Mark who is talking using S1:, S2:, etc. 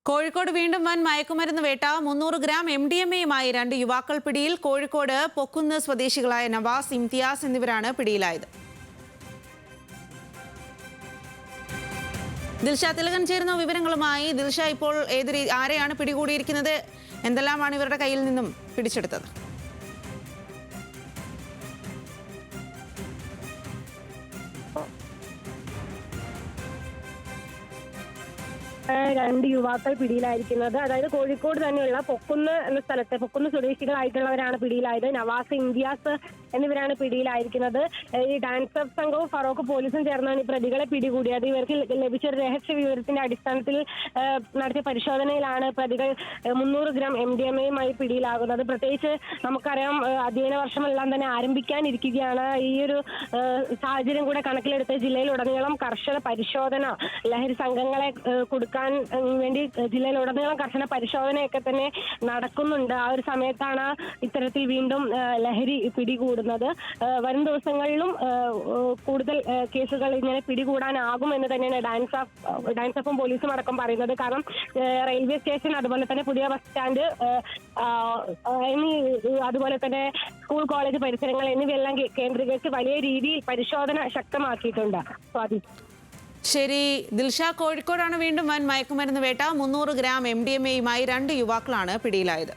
S1: കോഴിക്കോട് വീണ്ടും വൻ മയക്കുമരുന്ന് വേട്ട 300 ഗ്രാം MDMA-യുമായി 2 യുവാക്കൾ പിടിയിൽ. കോഴിക്കോട് പൊക്കുന്ന് സ്വദേശികളായ നവാസ്, ഇംതിയാസ് എന്നിവരാണ് പിടിയിലായത്. ദിൽഷ തിലകൻ ചേരുന്ന വിവരങ്ങളുമായി. ദിൽഷ, ഇപ്പോൾ ആരെയാണ് പിടികൂടിയിരിക്കുന്നത്? എന്തെല്ലാമാണ് ഇവരുടെ കയ്യിൽ നിന്നും പിടിച്ചെടുത്തത്?
S2: രണ്ട് യുവാക്കൾ പിടിയിലായിരിക്കുന്നത്. അതായത് കോഴിക്കോട് തന്നെയുള്ള പൊക്കുന്ന് എന്ന സ്ഥലത്തെ പൊക്കുന്ന് സ്വദേശികളായിട്ടുള്ളവരാണ് പിടിയിലായത്. നവാസ്, ഇംതിയാസ് എന്നിവരാണ് പിടിയിലായിരിക്കുന്നത്. ഈ ഡാൻസ് ഓഫ് സംഘവും ഫറോക്ക് പോലീസും ചേർന്നാണ് ഈ പ്രതികളെ പിടികൂടിയത്. ഇവർക്ക് ലഭിച്ച ഒരു രഹസ്യ വിവരത്തിന്റെ അടിസ്ഥാനത്തിൽ നടത്തിയ പരിശോധനയിലാണ് പ്രതികൾ 300 ഗ്രാം MDMA-യുമായി പിടിയിലാകുന്നത്. പ്രത്യേകിച്ച് നമുക്കറിയാം, അധ്യയന വർഷമെല്ലാം തന്നെ ആരംഭിക്കാനിരിക്കുകയാണ്. ഈ ഒരു സാഹചര്യം കൂടെ കണക്കിലെടുത്ത് ജില്ലയിലുടനീളം കർശന പരിശോധന, ലഹരി സംഘങ്ങളെ കൊടുക്കാൻ വേണ്ടി ജില്ലയിലുടനീളം കർശന പരിശോധനയൊക്കെ തന്നെ നടക്കുന്നുണ്ട്. ആ ഒരു സമയത്താണ് ഇത്തരത്തിൽ വീണ്ടും ലഹരി പിടികൂടുന്നത്. വരും ദിവസങ്ങളിലും കൂടുതൽ കേസുകൾ ഇങ്ങനെ പിടികൂടാനാകുമെന്ന് തന്നെയാണ് ഡാൻസ് ഓഫും പോലീസും അടക്കം പറയുന്നത്. കാരണം റെയിൽവേ സ്റ്റേഷൻ, അതുപോലെ തന്നെ പുതിയ ബസ് സ്റ്റാൻഡ്, അതുപോലെ തന്നെ സ്കൂൾ, കോളേജ് പരിസരങ്ങൾ എന്നിവയെല്ലാം കേന്ദ്രീകരിച്ച് വലിയ രീതിയിൽ പരിശോധന ശക്തമാക്കിയിട്ടുണ്ട്. സ്വാതി.
S1: ശരി ദിൽഷ, കോഴിക്കോടാണ് വീണ്ടും വൻ മയക്കുമരുന്ന് വേട്ട. 300 ഗ്രാം MDMA-യുമായി 2 യുവാക്കളാണ് പിടിയിലായത്.